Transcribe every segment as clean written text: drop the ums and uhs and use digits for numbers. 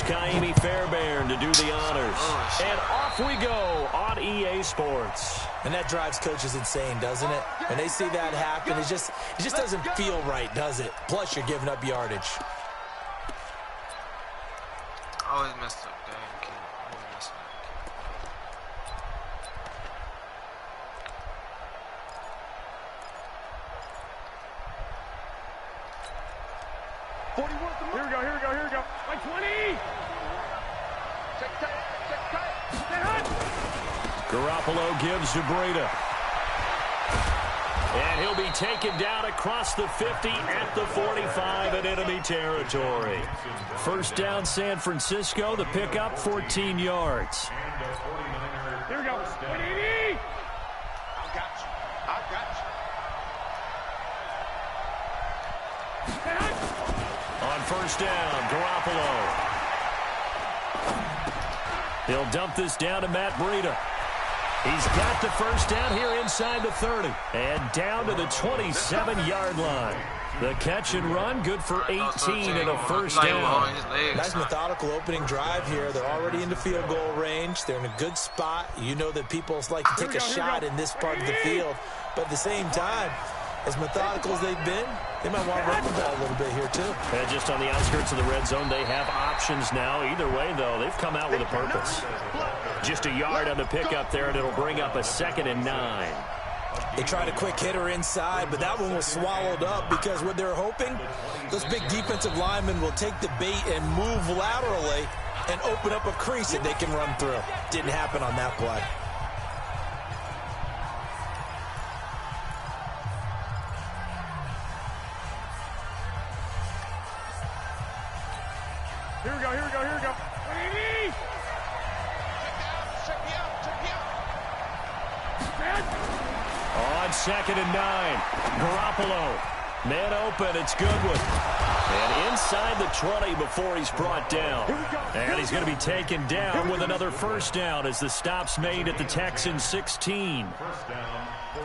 Kaimi Fairbairn to do the honors. And off we go on EA Sports. And that drives coaches insane, doesn't it? When they see that happen, it just doesn't feel right, does it? Plus, you're giving up yardage. Always messed up, dang. Always messed up. 41. Here we go. Like 20. Check tight. Garoppolo gives to Breida. And he'll be taken down across the 50 at the 45 in enemy territory. First down, San Francisco. The pickup, 14 yards. Here we go. 180. I got you. On first down, Garoppolo. He'll dump this down to Matt Breida. He's got the first down here inside the 30. And down to the 27-yard line. The catch and run, good for 18 and a first down. Nice methodical opening drive here. They're already into field goal range. They're in a good spot. You know that people like to take a shot in this part of the field. But at the same time, as methodical as they've been, they might want to run the ball a little bit here, too. And just on the outskirts of the red zone, they have options now. Either way, though, they've come out with a purpose. Just a yard on the pickup there, and it'll bring up a 2nd and 9. They tried a quick hitter inside, but that one was swallowed up because what they're hoping, those big defensive linemen will take the bait and move laterally and open up a crease that they can run through. Didn't happen on that play. Here we go. 180. On 2nd and 9, Garoppolo. Man open, it's Goodwin. And inside the 20 before he's brought down. And he's going to be taken down with another first down as the stop's made at the Texans 16.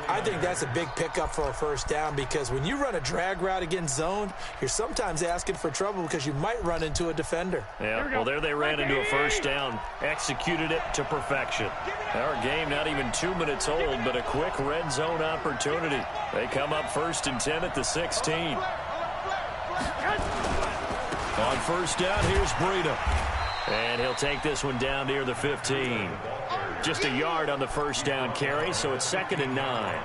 I think that's a big pickup for a first down because when you run a drag route against zone, you're sometimes asking for trouble because you might run into a defender. Yeah, well, there they ran into a first down, executed it to perfection. Our game not even 2 minutes old, but a quick red zone opportunity. They come up 1st and 10 at the 16. On first down, here's Breida. And he'll take this one down near the 15. Just a yard on the first down carry, so it's 2nd and 9.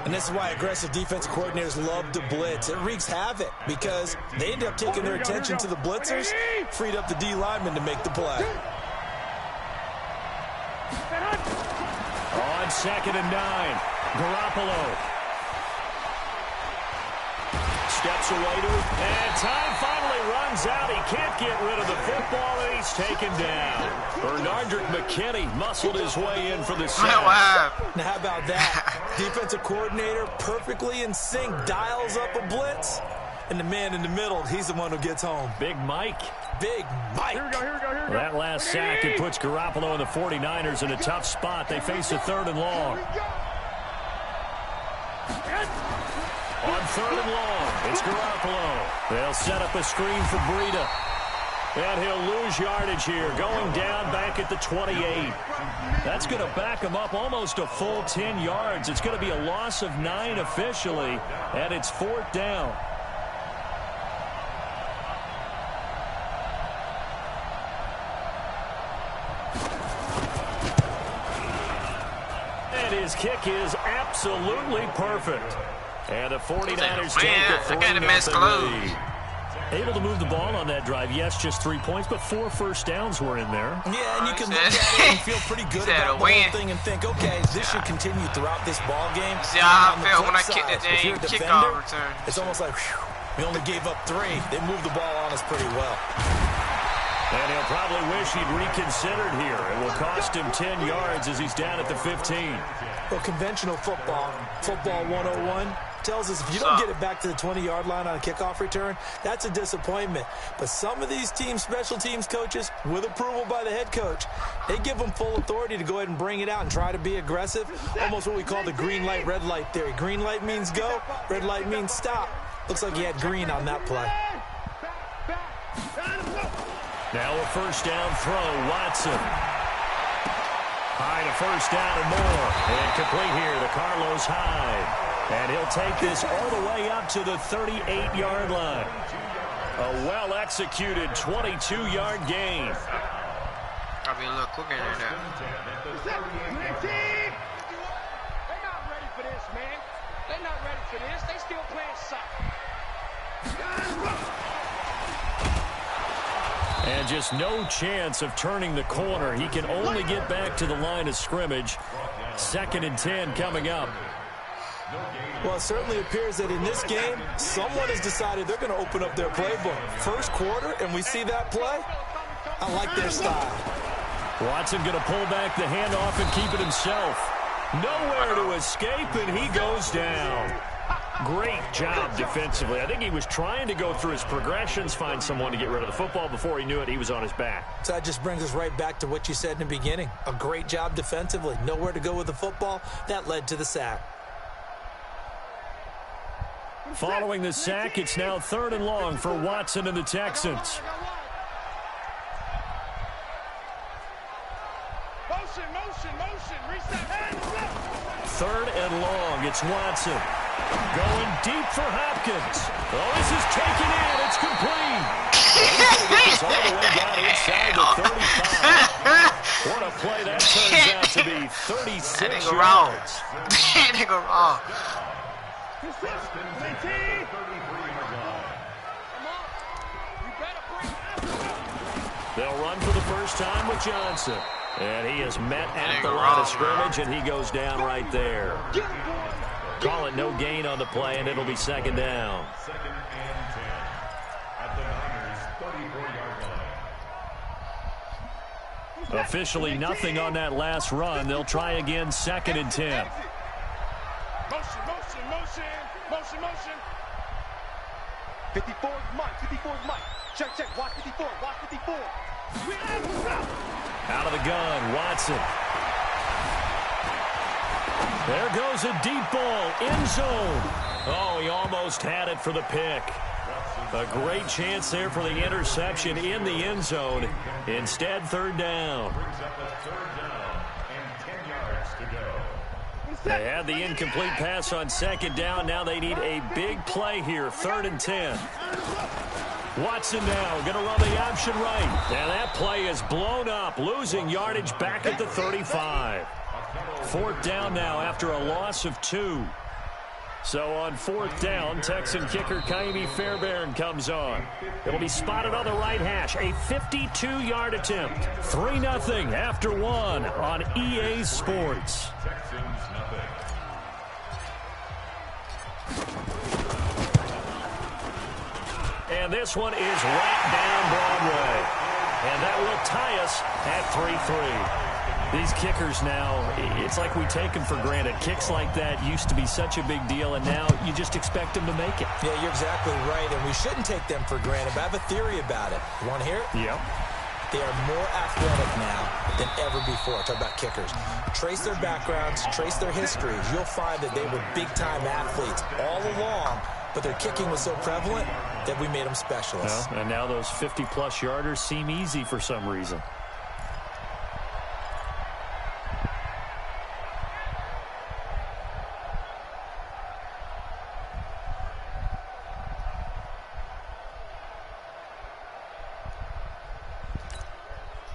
And this is why aggressive defensive coordinators love to blitz. It wreaks havoc because they end up taking their attention to the blitzers, freed up the D lineman to make the play. On 2nd and 9, Garoppolo steps away to it, and time finally runs out. He can't get rid of the football, and he's taken down. Bernardrick McKinney muscled his way in for the sack. Now, how about that? Defensive coordinator perfectly in sync, dials up a blitz, and the man in the middle, he's the one who gets home. Big Mike. Big Mike. Here we go. That last sack, it puts Garoppolo and the 49ers in a tough spot. They face a 3rd and long. On 3rd and long, it's Garoppolo. They'll set up a screen for Breida. And he'll lose yardage here, going down back at the 28. That's going to back him up almost a full 10 yards. It's going to be a loss of 9 officially, and it's 4th down. And his kick is absolutely perfect. And the 49ers take a 3-0 lead. Able to move the ball on that drive. Yes, just 3 points, but 4 first downs were in there. Yeah, and you can look at it and feel pretty good about the whole thing and think, okay, this should continue throughout this ball game. See how I felt when I kicked that dang kickoff return. It's almost like, whew, we only gave up 3. They moved the ball on us pretty well. And he'll probably wish he'd reconsidered here. It will cost him 10 yards as he's down at the 15. Well, conventional football 101, tells us if you don't get it back to the 20-yard line on a kickoff return, that's a disappointment. But some of these teams, special teams coaches, with approval by the head coach, they give them full authority to go ahead and bring it out and try to be aggressive. Almost what we call the green light, red light theory. Green light means go, red light means stop. Looks like he had green on that play. Now a first down throw, Watson. High to first down and more. And complete here to Carlos Hyde. And he'll take this all the way up to the 38-yard line. A well-executed 22-yard gain. Gotta be a little quicker than that. They're not ready for this, man. They're not ready for this. They still playing soccer. And just no chance of turning the corner. He can only get back to the line of scrimmage. 2nd and 10 coming up. Well, it certainly appears that in this game, someone has decided they're going to open up their playbook. First quarter, and we see that play. I like their style. Watson going to pull back the handoff and keep it himself. Nowhere to escape, and he goes down. Great job defensively. I think he was trying to go through his progressions, find someone to get rid of the football. Before he knew it, he was on his back. So that just brings us right back to what you said in the beginning. A great job defensively. Nowhere to go with the football. That led to the sack. Following the sack, it's now 3rd and long for Watson and the Texans. Motion, reset, hands up. 3rd and long, it's Watson. Going deep for Hopkins. Oh, this is taken in. It's complete. He's all the way down inside the 35. What a play that turns out to be. 36 yards. That nigga wrong. They'll run for the first time with Johnson. And he is met at the line of scrimmage, and he goes down right there. Call it no gain on the play, and it'll be 2nd down. 2nd and 10 at the Niners' 34-yard line. Officially nothing on that last run. They'll try again, 2nd and 10. Motion. 54 is Mike. Check. Watch 54. Out of the gun, Watson. There goes a deep ball, end zone. Oh, he almost had it for the pick. A great chance there for the interception in the end zone. Instead, 3rd down. Brings up a 3rd down and 10 yards to go. They had the incomplete pass on 2nd down. Now they need a big play here, 3rd and 10. Watson now going to run the option right. And that play is blown up, losing yardage back at the 35. 4th down now after a loss of 2. So on 4th down, Texan kicker Kaimi Fairbairn comes on. It'll be spotted on the right hash. A 52-yard attempt. 3-0 after 1 on EA Sports. Texans nothing. And this one is right down Broadway. And that will tie us at 3-3. These kickers now, it's like we take them for granted. Kicks like that used to be such a big deal, and now you just expect them to make it. Yeah, you're exactly right, and we shouldn't take them for granted, but I have a theory about it. You want to hear it? Yep. They are more athletic now than ever before. Talk about kickers. Trace their backgrounds, trace their histories. You'll find that they were big-time athletes all along, but their kicking was so prevalent that we made them specialists. Well, and now those 50-plus yarders seem easy for some reason.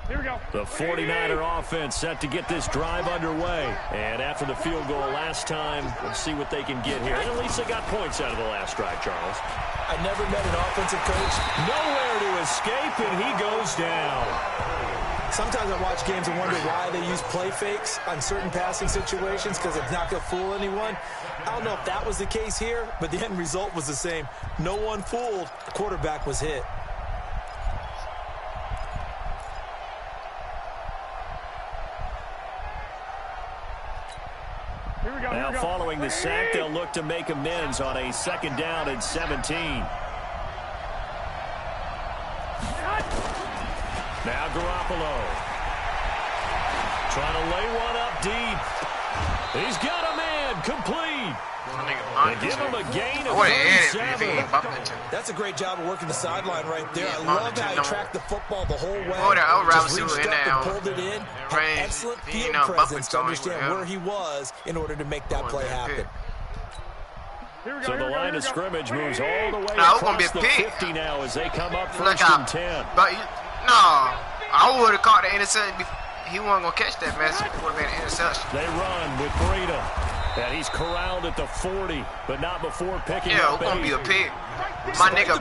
Here we go. The 49er offense set to get this drive underway. And after the field goal last time, let's see what they can get here. And at least they got points out of the last drive, Charles. I never met an offensive coach. Nowhere to escape, and he goes down. Sometimes I watch games and wonder why they use play fakes on certain passing situations because it's not going to fool anyone. I don't know if that was the case here, but the end result was the same. No one fooled. The quarterback was hit. Now following the sack, they'll look to make amends on a 2nd down and 17. Now Garoppolo. Trying to lay one up deep. He's got a man. Complete. They give him a gain of I would have hit it if 37. he ain't bumping into me. That's a great job of working the sideline right there. Yeah, I love how he no. tracked the football the whole way. I would rather Just see reached him in up there. and pulled it in. Had Range. excellent He field ain't no bumping presence to to him, understand yeah. where he was in order to make that play happen. So the line of scrimmage moves all the way No, it's gonna be across a the pick. 50 now as they come up Look first out. and 10. But, no. I would have caught the interception. He wasn't going to catch that mess. It would have been an interception. They run with Breida. And he's corralled at the 40, but not before picking Yeah, up it's going to be a 8. pick. My nigga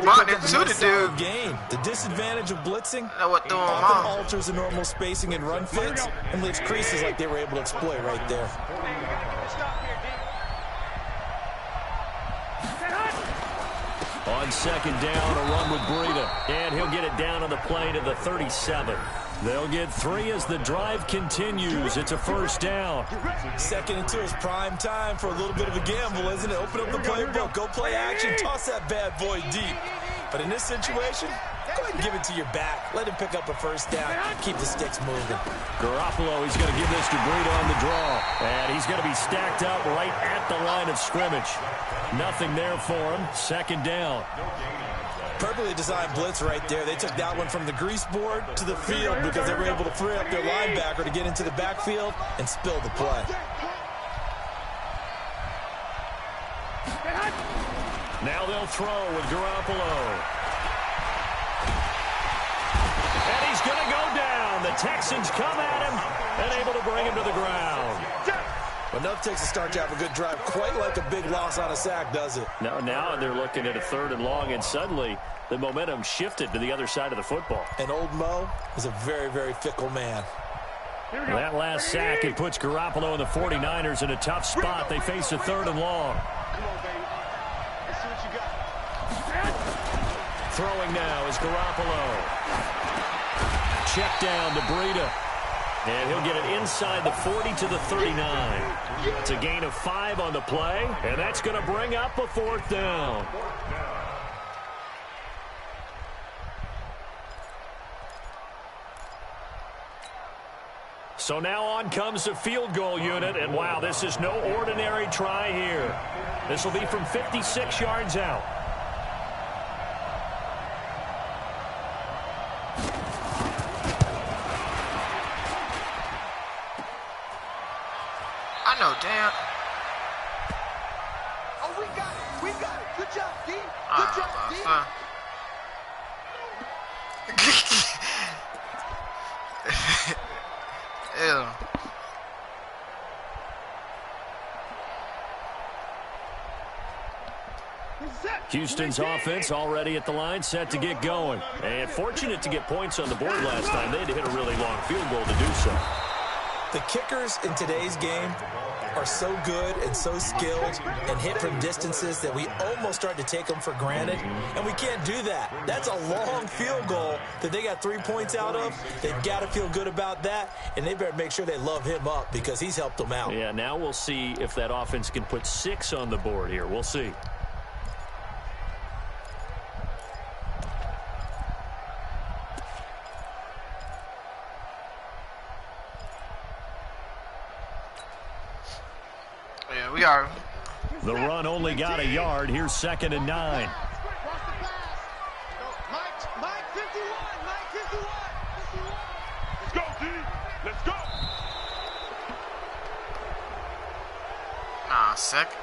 bunted to the dude. Game. The disadvantage of blitzing Know what threw him often off. alters the normal spacing and run fits and leaves creases like they were able to exploit right there. On second down, a run with Breida. And he'll get it down on the play to the 37. They'll get 3 as the drive continues. It's a first down. 2nd and 2 is prime time for a little bit of a gamble, isn't it? Open up the playbook, go play action, toss that bad boy deep. But in this situation, go ahead and give it to your back. Let him pick up a first down. Keep the sticks moving. Garoppolo, he's going to give this to Breida on the draw. And he's going to be stacked up right at the line of scrimmage. Nothing there for him. 2nd down. Perfectly designed blitz right there. They took that one from the grease board to the field because they were able to free up their linebacker to get into the backfield and spill the play. Now they'll throw with Garoppolo. And he's going to go down. The Texans come at him and able to bring him to the ground. But enough takes a start to have a good drive. Quite like a big loss on a sack, does it? Now they're looking at a 3rd and long, and suddenly the momentum shifted to the other side of the football. And old Mo is a very, very fickle man. That last sack, it puts Garoppolo and the 49ers in a tough spot. They face a 3rd and long. Throwing now is Garoppolo. Check down to Breida. And he'll get it inside the 40 to the 39. It's a gain of 5 on the play, and that's going to bring up a 4th down. So now on comes the field goal unit, and wow, this is no ordinary try here. This will be from 56 yards out. I know, damn. Oh, we got it. We got it. Good job, D. Good job, D. Ew. Houston's offense already at the line, set to get going. And fortunate to get points on the board last time. They had to hit a really long field goal to do so. The kickers in today's game are so good and so skilled and hit from distances that we almost start to take them for granted, and we can't do that. That's a long field goal that they got 3 points out of. They've got to feel good about that, and they better make sure they love him up because he's helped them out. Yeah, now we'll see if that offense can put 6 on the board here. We'll see. Yeah, we are. The run only got a yard. Here's 2nd and 9. Mike 51. Mike 51. Let's go, D. Let's go. Nah, second.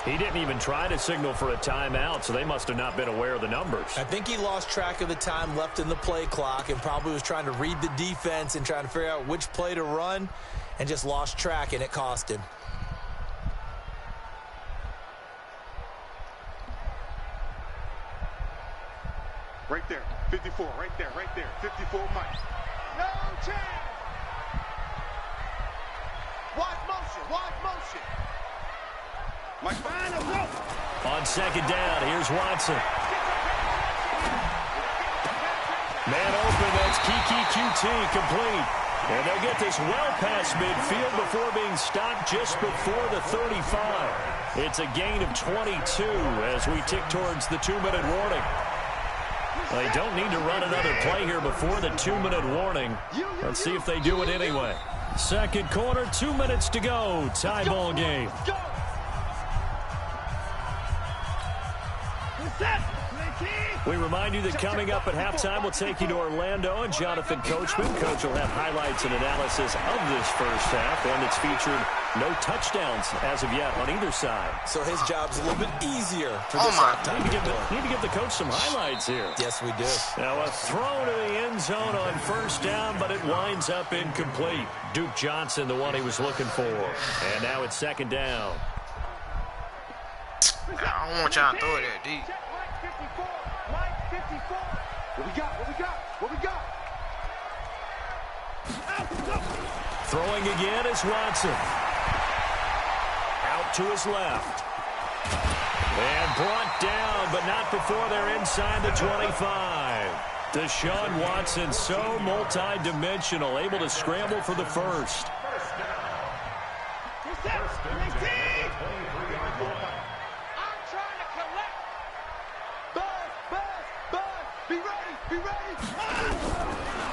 He didn't even try to signal for a timeout, so they must have not been aware of the numbers. I think he lost track of the time left in the play clock and probably was trying to read the defense and trying to figure out which play to run and just lost track, and it cost him. Right there. 54. Right there. Right there. 54, Mike. No chance. Watch motion. Watch motion. Mike, find a rope. On 2nd down, here's Watson. Man open, that's Kiki QT complete. And they'll get this well past midfield before being stopped just before the 35. It's a gain of 22 as we tick towards the 2-minute warning. They don't need to run another play here before the 2-minute warning. Let's see if they do it anyway. Second quarter, 2 minutes to go. Tie ball game. We remind you that coming up at halftime, we'll take you to Orlando and Jonathan Coachman. Coach will have highlights and analysis of this first half, and it's featured no touchdowns as of yet on either side. So his job's a little bit easier for this halftime. Need to give the coach some highlights here. Yes, we do. Now a throw to the end zone on first down, but it winds up incomplete. Duke Johnson, the one he was looking for. And now it's second down. I don't want y'all to throw it there deep. What we got? Throwing again is Watson. Out to his left. And brought down, but not before they're inside the 25. Deshaun Watson, so multi-dimensional, able to scramble for the first.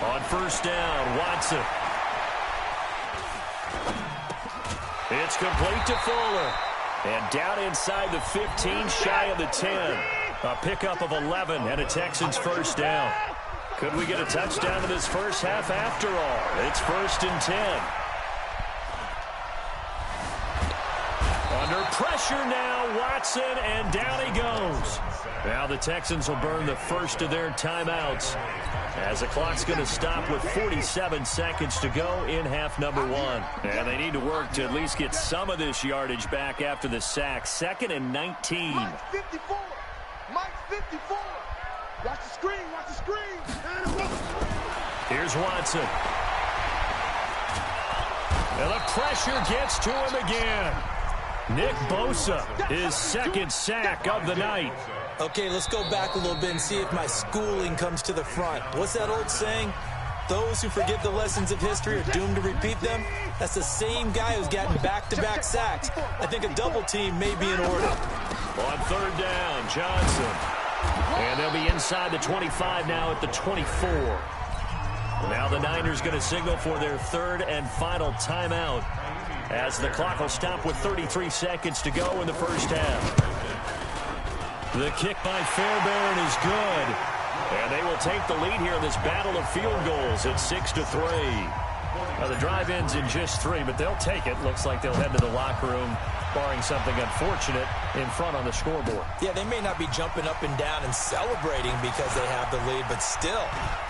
On first down, Watson. It's complete to Fuller. And down inside the 15, shy of the 10. A pickup of 11 and a Texans first down. Could we get a touchdown in this first half after all? It's 1st and 10. Under pressure now, Watson, and down he goes. Now the Texans will burn the first of their timeouts as the clock's going to stop with 47 seconds to go in half number 1. And they need to work to at least get some of this yardage back after the sack. 2nd and 19. Mike's 54. Mike's 54. Watch the screen. Watch the screen. Here's Watson. And the pressure gets to him again. Nick Bosa, his second sack of the night. Okay, let's go back a little bit and see if my schooling comes to the front. What's that old saying? Those who forget the lessons of history are doomed to repeat them. That's the same guy who's gotten back-to-back sacks. I think a double team may be in order. On third down, Johnson. And they'll be inside the 25 now at the 24. Now the Niners going to signal for their third and final timeout as the clock will stop with 33 seconds to go in the first half. The kick by Fairbairn is good. And they will take the lead here in this battle of field goals at 6-3. Now the drive ends in just 3, but they'll take it. Looks like they'll head to the locker room, barring something unfortunate in front on the scoreboard. Yeah, they may not be jumping up and down and celebrating because they have the lead, but still,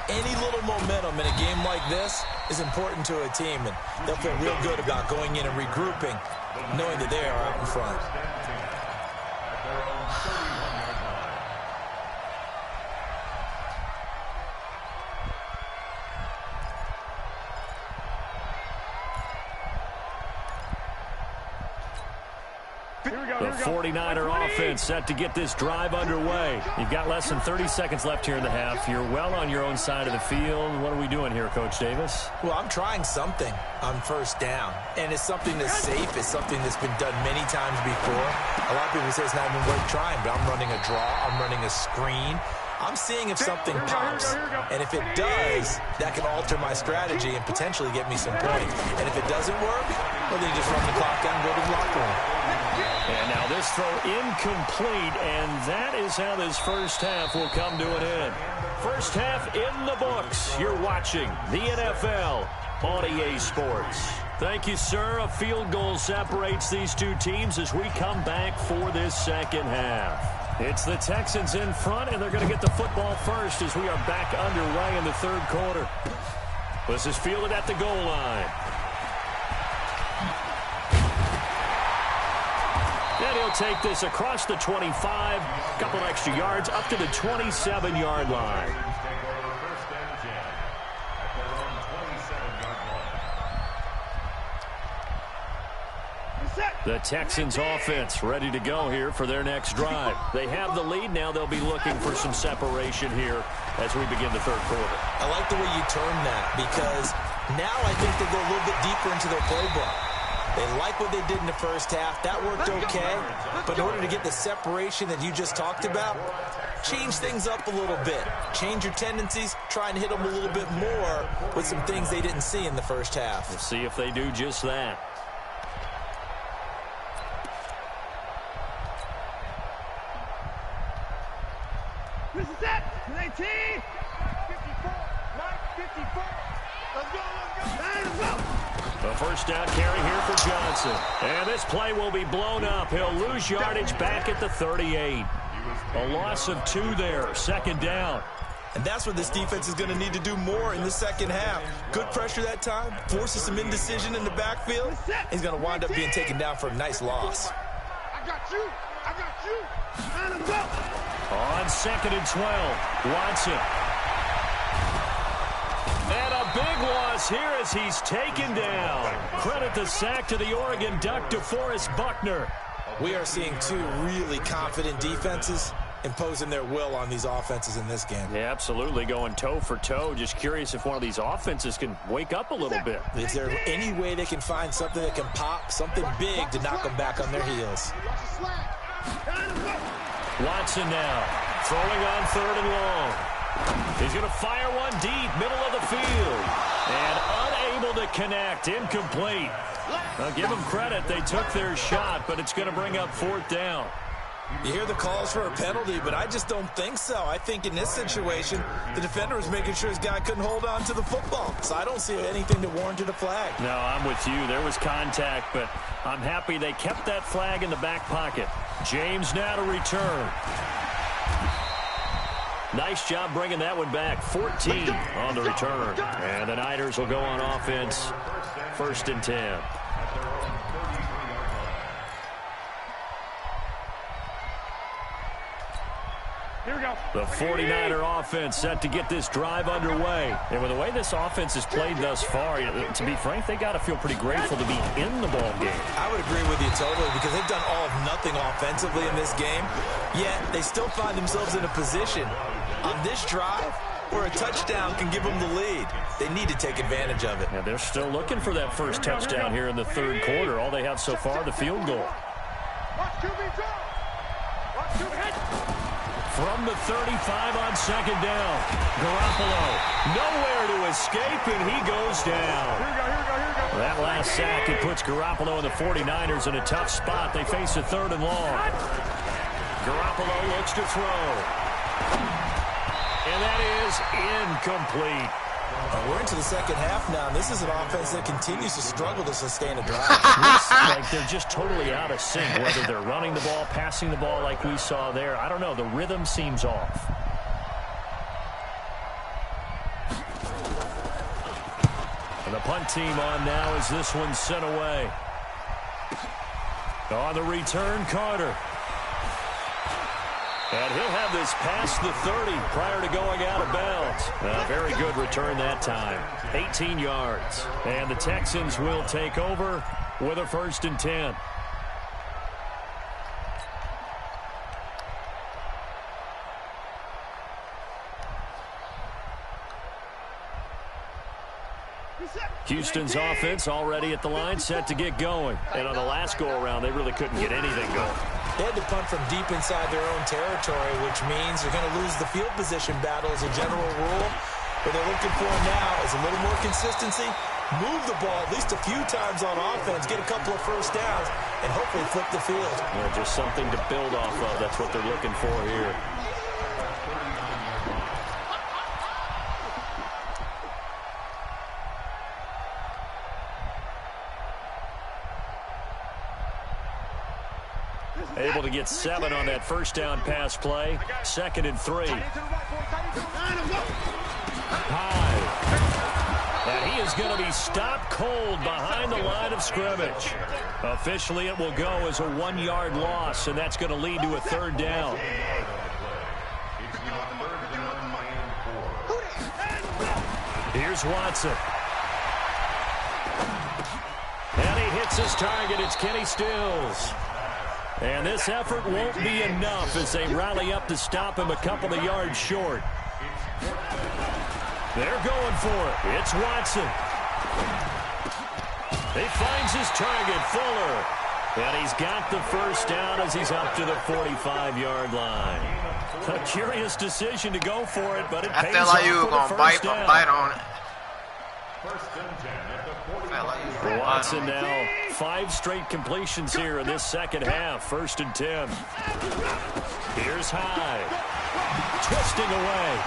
any little momentum in a game like this is important to a team, and they'll feel real good about going in and regrouping, knowing that they are out in front. The 49er offense set to get this drive underway. You've got less than 30 seconds left here in the half. You're well on your own side of the field. What are we doing here, Coach Davis? Well, I'm trying something on first down, and it's something that's safe. It's something that's been done many times before. A lot of people say it's not even worth trying, but I'm running a draw. I'm running a screen. I'm seeing if something pops, and if it does, that can alter my strategy and potentially get me some points. And if it doesn't work, well, then you just run the clock down and go to the locker room. And now this throw incomplete, and that is how this first half will come to an end. First half in the books. You're watching the NFL on EA Sports. Thank you, sir. A field goal separates these two teams as we come back for this second half. It's the Texans in front, and they're going to get the football first as we are back underway in the third quarter. This is fielded at the goal line. And he'll take this across the 25, a couple extra yards, up to the 27-yard line. The Texans offense ready to go here for their next drive. They have the lead. Now they'll be looking for some separation here as we begin the third quarter. I like the way you term that because now I think they go a little bit deeper into their playbook. They like what they did in the first half. That worked okay. But in order to get the separation that you just talked about, change things up a little bit. Change your tendencies, try and hit them a little bit more with some things they didn't see in the first half. We'll see if they do just that. This is it. 19. 54. 54. Let's go, let's go. The first down carry here for Johnson. And this play will be blown up. He'll lose yardage back at the 38. A loss of 2 there. Second down. And that's what this defense is going to need to do more in the second half. Good pressure that time. Forces some indecision in the backfield. He's going to wind up being taken down for a nice loss. I got you. I got you. And let's go. On 2nd and 12, Watson. And a big loss here as he's taken down. Credit the sack to the Oregon Duck, DeForest Buckner. We are seeing 2 really confident defenses imposing their will on these offenses in this game. Yeah, absolutely, going toe for toe. Just curious if one of these offenses can wake up a little bit. Is there any way they can find something that can pop, something big to knock them back on their heels? Watson now, throwing on 3rd and long. He's going to fire one deep, middle of the field. And unable to connect, incomplete. Now give them credit, they took their shot, but it's going to bring up 4th down. You hear the calls for a penalty, but I just don't think so. I think in this situation, the defender was making sure his guy couldn't hold on to the football. So I don't see anything that warranted a flag. No, I'm with you. There was contact, but I'm happy they kept that flag in the back pocket. James now to return. Nice job bringing that one back. 14 on the return. And the Niners will go on offense. 1st and 10. Here we go. The 49er offense set to get this drive underway. And with the way this offense has played thus far, to be frank, they got to feel pretty grateful to be in the ball game. I would agree with you totally because they've done all of nothing offensively in this game, yet they still find themselves in a position on this drive where a touchdown can give them the lead. They need to take advantage of it. Yeah, they're still looking for that first touchdown here in the 3rd quarter. All they have so far, the field goal. From the 35 on 2nd down. Garoppolo nowhere to escape, and he goes down. Here we go. That last sack, it puts Garoppolo and the 49ers in a tough spot. They face a 3rd and long. Garoppolo looks to throw. And that is incomplete. We're into the second half now, and this is an offense that continues to struggle to sustain a drive. Looks like they're just totally out of sync, whether they're running the ball, passing the ball like we saw there. I don't know. The rhythm seems off. And the punt team on now as this one's sent away. On the return, Carter. And he'll have this past the 30 prior to going out of bounds. A very good return that time. 18 yards. And the Texans will take over with a 1st and 10. Houston's offense already at the line, set to get going. And on the last go-around, they really couldn't get anything going. They had to punt from deep inside their own territory, which means they're going to lose the field position battle as a general rule. What they're looking for now is a little more consistency, move the ball at least a few times on offense, get a couple of first downs, and hopefully flip the field. Yeah, just something to build off of. That's what they're looking for here. Able to get 7 on that first down pass play. 2nd and 3. High. And he is going to be stopped cold behind the line of scrimmage. Officially, it will go as a 1-yard loss, and that's going to lead to a 3rd down. Here's Watson. And he hits his target. It's Kenny Stills. And this effort won't be enough as they rally up to stop him a couple of yards short. They're going for it. It's Watson. He finds his target, Fuller. And he's got the first down as he's up to the 45-yard line. A curious decision to go for it, but it pays off like you were for the gonna first down. bite on it. Watson now 5 straight completions here in this second half. 1st and 10. Here's Hyde. Twisting away.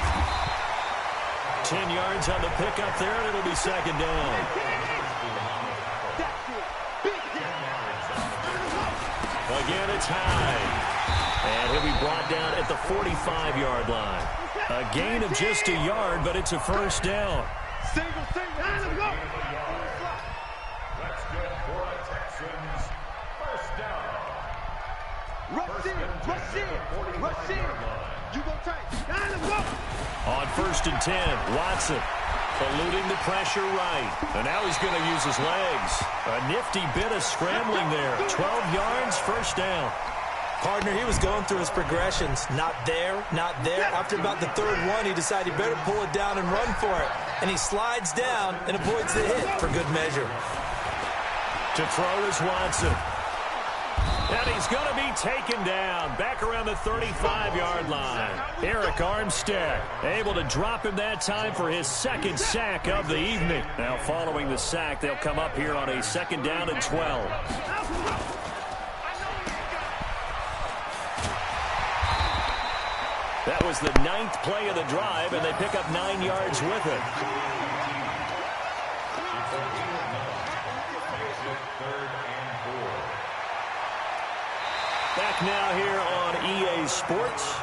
10 yards on the pickup there, and it'll be 2nd down. Again, it's Hyde. And he'll be brought down at the 45-yard line. A gain of just a yard, but it's a first down. Single. Go. That's good for the Texans. First down. Rush in. You go tight. Go. On 1st and 10, Watson eluding the pressure right. And now he's going to use his legs. A nifty bit of scrambling there. 12 yards, first down. Partner, he was going through his progressions. Not there. After about the 3rd one, he decided he better pull it down and run for it. And he slides down and avoids the hit for good measure. To throw is Watson. And he's going to be taken down back around the 35-yard line. Eric Armstead able to drop him that time for his 2nd sack of the evening. Now following the sack, they'll come up here on a 2nd down and 12. That was the 9th play of the drive, and they pick up 9 yards with it. Back now here on EA Sports.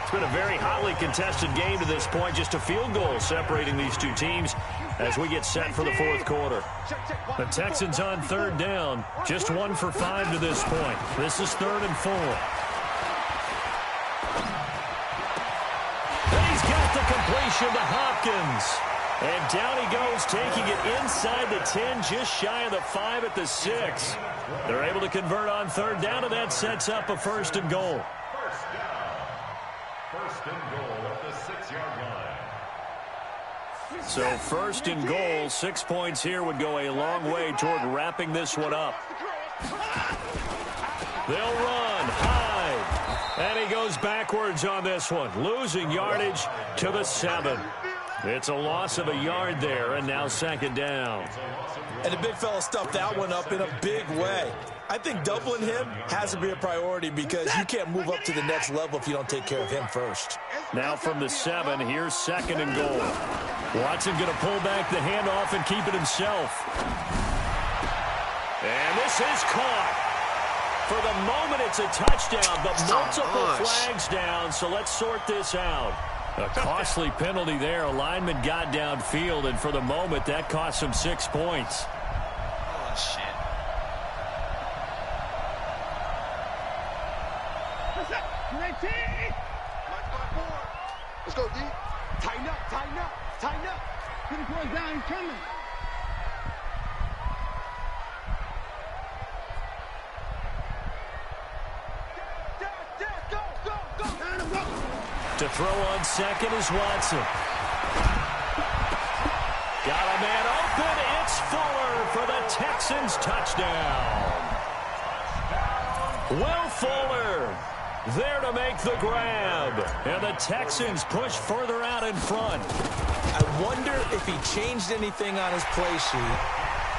It's been a very hotly contested game to this point. Just a field goal separating these two teams as we get set for the 4th quarter. The Texans on 3rd down. Just 1 for 5 to this point. This is 3rd and 4. And he's got the completion to Hopkins. And down he goes, taking it inside the 10, just shy of the 5 at the 6. They're able to convert on 3rd down, and that sets up a 1st and goal. First down. 1st and goal at the 6-yard line. So 1st and goal, 6 points here would go a long way toward wrapping this one up. They'll run. Hyde. And he goes backwards on this one, losing yardage to the 7. It's a loss of a yard there, and now 2nd down. And the big fella stuffed that one up in a big way. I think doubling him has to be a priority because you can't move up to the next level if you don't take care of him first. Now from the 7, here's 2nd and goal. Watson going to pull back the handoff and keep it himself. And this is caught. For the moment, it's a touchdown, but multiple flags down, so let's sort this out. A costly penalty there. A lineman got downfield, and for the moment, that cost him 6 points. Oh, shit. Let's go, D. Tighten up. Get the boys down, he's coming. Go. To throw on 2nd is Watson. Got a man open. It's Fuller for the Texans touchdown. Will Fuller there to make the grab. And the Texans push further out in front. I wonder if he changed anything on his play sheet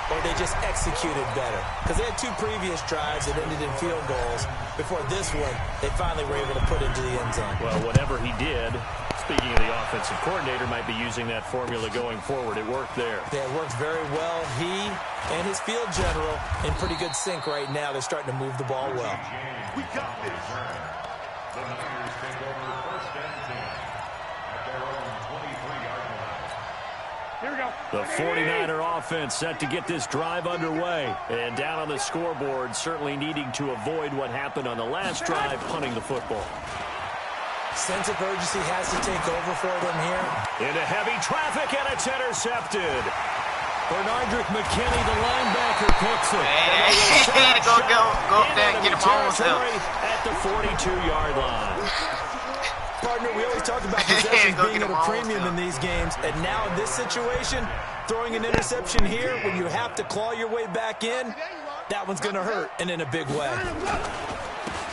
or they just executed better. Because they had 2 previous drives that ended in field goals. Before this one, they finally were able to put into the end zone. Well, whatever he did, speaking of the offensive coordinator, might be using that formula going forward. It worked there. Yeah, it worked very well. He and his field general in pretty good sync right now. They're starting to move the ball well. We got this. The Niners take over 1st and 10 at their own 23-yard line. Here we go. The 49er offense set to get this drive underway. And down on the scoreboard, certainly needing to avoid what happened on the last drive, punting the football. Sense of urgency has to take over for them here. Into heavy traffic, and it's intercepted. Bernardrick McKinney, the linebacker, picks it. Man, go up there and get him on himself. At the 42-yard line. Partner, we always talk about possessions being at a premium in these games, and now in this situation, throwing an interception here when you have to claw your way back in, That one's going to hurt, and in a big way.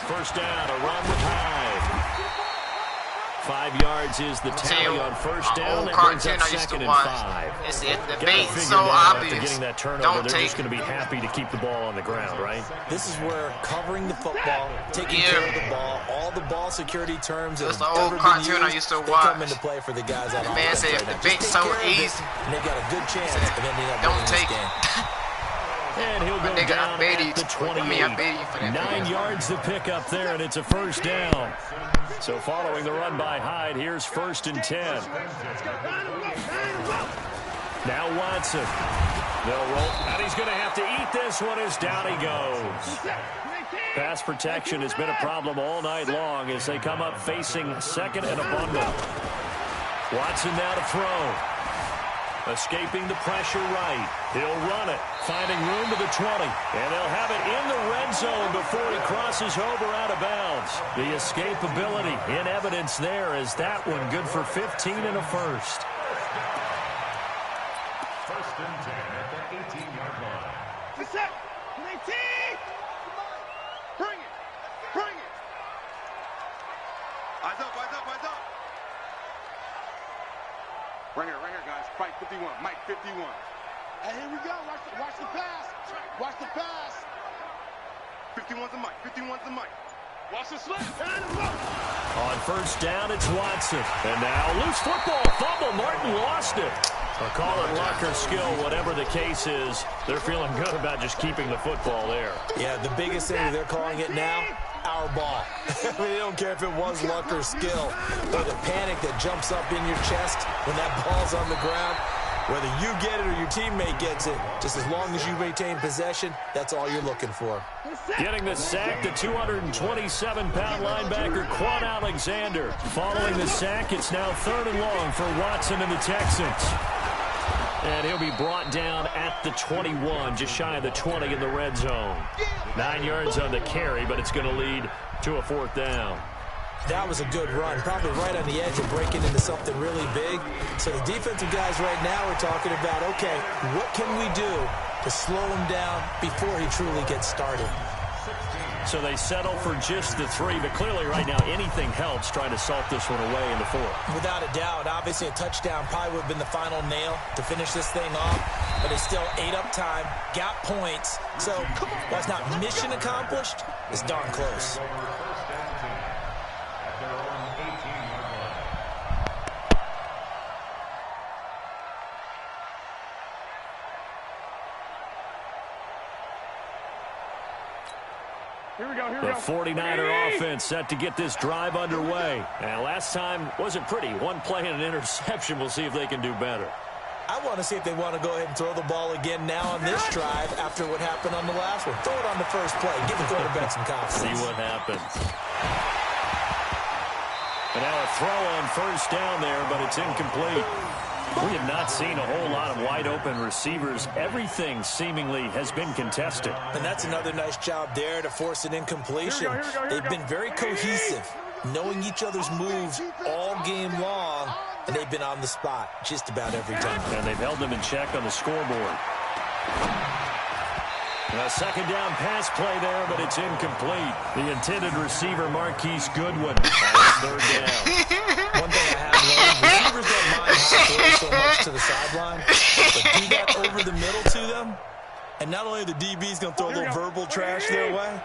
First down, a run with Hyde. 5 yards is the tally on first down. That brings up second and 5. The bait's so obvious. Getting that turnover, they're just going to be happy to keep the ball on the ground, right? This is where covering the football, taking care of the ball, all the ball security terms that That's the old cartoon I used to watch. come into play for the guys on offense. Man said, if the bait's so easy, and they've got a good chance of ending up winning this game. And he'll go down at the 28. 9 yards to pick up there, and it's a first down. So following the run by Hyde, here's first and 10. Now Watson. They'll roll, and he's going to have to eat this one as down he goes. Pass protection has been a problem all night long as they come up facing second and a bundle. Watson now to throw. Escaping the pressure right. He'll run it, finding room to the 20. And they'll have it in the red zone before he crosses over out of bounds. The escapability in evidence there as that one good for 15 and a first. First and 10 at the 18-yard line. Set. 19. Bring it. Bring it. Eyes up, eyes up, eyes up. Right here, guys. Fight 51. Mike 51. And here we go. Watch the pass. Watch the pass. 51's the Mike. 51's the Mike. Watch the slip. On first down, it's Watson. And now loose football fumble. Martin lost it. Or call it luck or skill, whatever the case is. They're feeling good about just keeping the football there. Yeah, the biggest thing they're calling it now, our ball. I mean, they don't care if it was luck or skill, or the panic that jumps up in your chest when that ball's on the ground. Whether you get it or your teammate gets it, just as long as you maintain possession, that's all you're looking for. Getting the sack, the 227-pound linebacker, Quan Alexander. Following the sack, it's now 3rd and long for Watson and the Texans. And he'll be brought down at the 21, just shy of the 20 in the red zone. 9 yards on the carry, but it's going to lead to a 4th down. That was a good run, probably right on the edge of breaking into something really big. So the defensive guys right now are talking about, okay, what can we do to slow him down before he truly gets started? So they settle for just the 3, but clearly right now anything helps trying to salt this one away in the 4th. Without a doubt, obviously a touchdown probably would have been the final nail to finish this thing off, but they still ate up time, got points. So while it's not mission accomplished, it's darn close. The 49er offense set to get this drive underway. And last time wasn't pretty. One play and an interception. We'll see if they can do better. I want to see if they want to go ahead and throw the ball again now on this drive after what happened on the last one. Throw it on the first play. Give the quarterback some confidence. See what happens. And now a throw on first down there, but it's incomplete. We have not seen a whole lot of wide-open receivers. Everything seemingly has been contested. And that's another nice job there to force an incompletion. They've been very cohesive, knowing each other's moves all game long, and they've been on the spot just about every time. And they've held them in check on the scoreboard. A second down pass play there, but it's incomplete. The intended receiver, Marquise Goodwin, on 3rd down. One thing I have learned, receivers don't mind how so much to the sideline, but do that over the middle to them, and not only are the DBs going to throw a little verbal trash their way,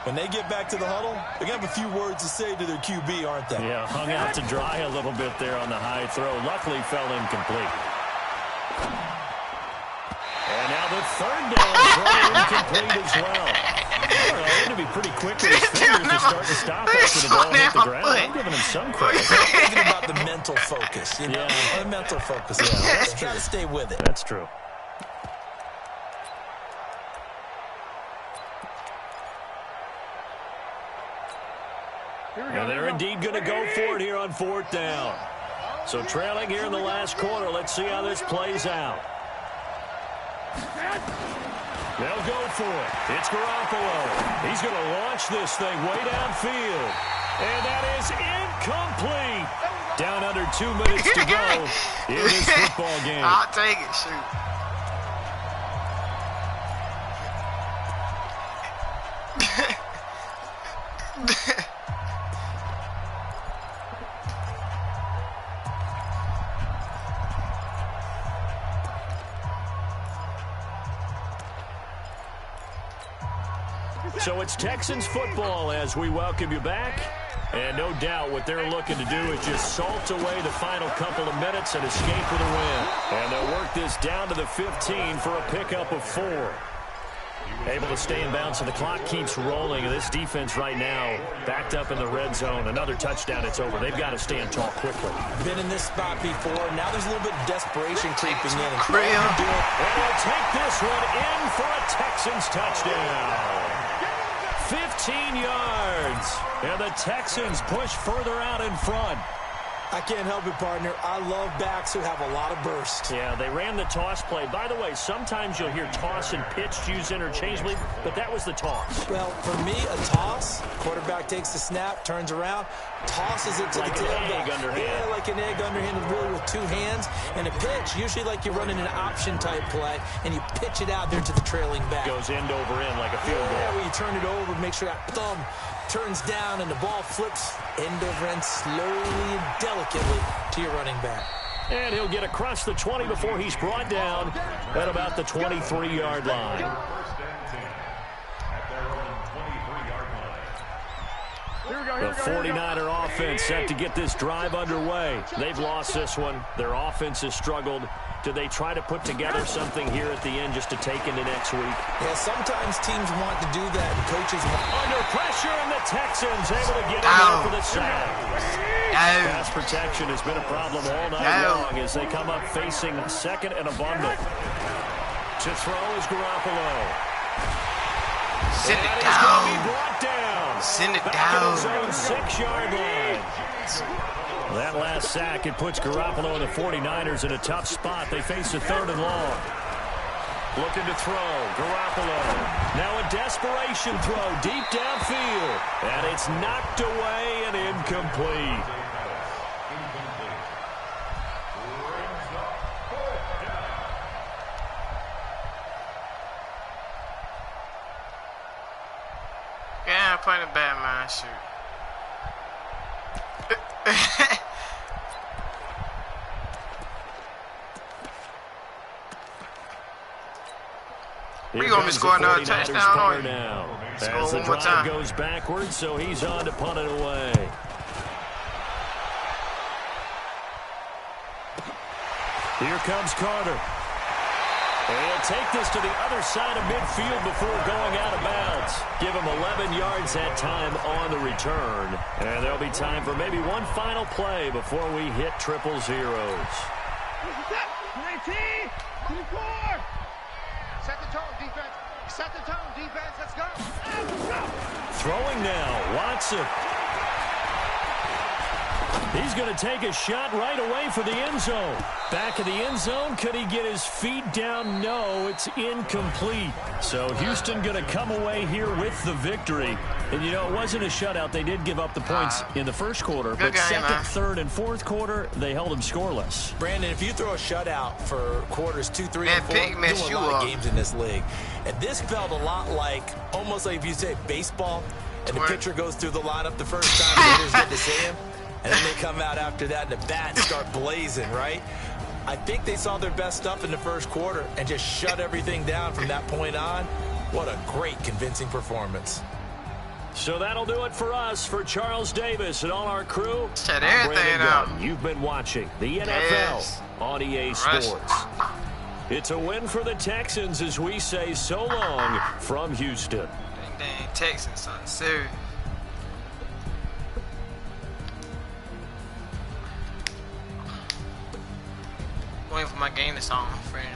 when they get back to the huddle, they're going to have a few words to say to their QB, aren't they? Yeah, hung out to dry a little bit there on the high throw. Luckily fell incomplete. And now the 3rd down throw incomplete as well. He's going to be pretty quick with his fingers to start to stop after the ball hit the ground. I'm giving him some credit. Thinking about the mental focus, you know? Yeah. The mental focus. Yeah, let's try to stay with it. That's true. And they're indeed going to go for it here on 4th down. So trailing here in the last quarter. Let's see how this plays out. They'll go for it. It's Garoppolo. He's going to launch this thing way downfield. And that is incomplete. Down under 2 minutes to go in this football game. I'll take it, shoot. So it's Texans football as we welcome you back. And no doubt what they're looking to do is just salt away the final couple of minutes and escape with a win. And they'll work this down to the 15 for a pickup of 4. Able to stay in bounds, so the clock keeps rolling. And this defense right now backed up in the red zone. Another touchdown, it's over. They've got to stand tall quickly. Been in this spot before. Now there's a little bit of desperation creeping in. And they'll take this one in for a Texans touchdown. 15 yards. And the Texans push further out in front. I can't help it, partner. I love backs who have a lot of burst. Yeah, they ran the toss play. By the way, sometimes you'll hear toss and pitch used interchangeably, but that was the toss. Well, for me, a toss, quarterback takes the snap, turns around, tosses it to like the tailback. Yeah, like an egg underhanded, really with 2 hands. And a pitch, usually like you're running an option-type play, and you pitch it out there to the trailing back. Goes end over end like a field goal. Yeah, where you turn it over, make sure that thumb turns down, and the ball flips end over end slowly and delicately to your running back. And he'll get across the 20 before he's brought down at about the 23-yard line. The 49er offense set to get this drive underway. They've lost this one. Their offense has struggled. Do they try to put together something here at the end just to take into next week? Yeah, sometimes teams want to do that, and coaches want. Under pressure, and the Texans able to get in there for the sack. Pass protection has been a problem all night long as they come up facing second and abundant. To throw is Garoppolo. Send it That is going to be down. brought down. Send it Back down. in his own 6-yard line. That last sack, it puts Garoppolo and the 49ers in a tough spot. They face a 3rd and long. Looking to throw. Garoppolo. Now a desperation throw deep downfield. And it's knocked away and incomplete. Yeah, I'm playing a bad man, shoot. We gonna score another touchdown on now. Score As the one more drive time. goes backwards, so he's on to punt it away. Here comes Carter. And he'll take this to the other side of midfield before going out of bounds. Give him 11 yards that time on the return. And there'll be time for maybe one final play before we hit 000. 19, 24. Set the tone, defense. Set the tone, defense. Let's go. Let's go. Throwing now, Watson. He's going to take a shot right away for the end zone. Back of the end zone, could he get his feet down? No, it's incomplete. So Houston going to come away here with the victory. And, you know, it wasn't a shutout. They did give up the points in the first quarter. But game, second, man. third, and fourth quarter, they held them scoreless. Brandon, if you throw a shutout for quarters 2, 3, Man, and 4, Pig you messed do a you lot up. of games in this league. And this felt a lot like, almost like if you say baseball, and the pitcher goes through the lineup the first time, the hitters get to see him, and then they come out after that, and the bats start blazing, right? I think they saw their best stuff in the first quarter and just shut everything down from that point on. What a great, convincing performance. So that'll do it for us, for Charles Davis and all our crew. Shut I'm everything Brandon up. Gunn. You've been watching the NFL Yes. on EA Rush. Sports. It's a win for the Texans as we say so long from Houston. Dang, Texans, son. Serious. Waiting for my game to start, my friend.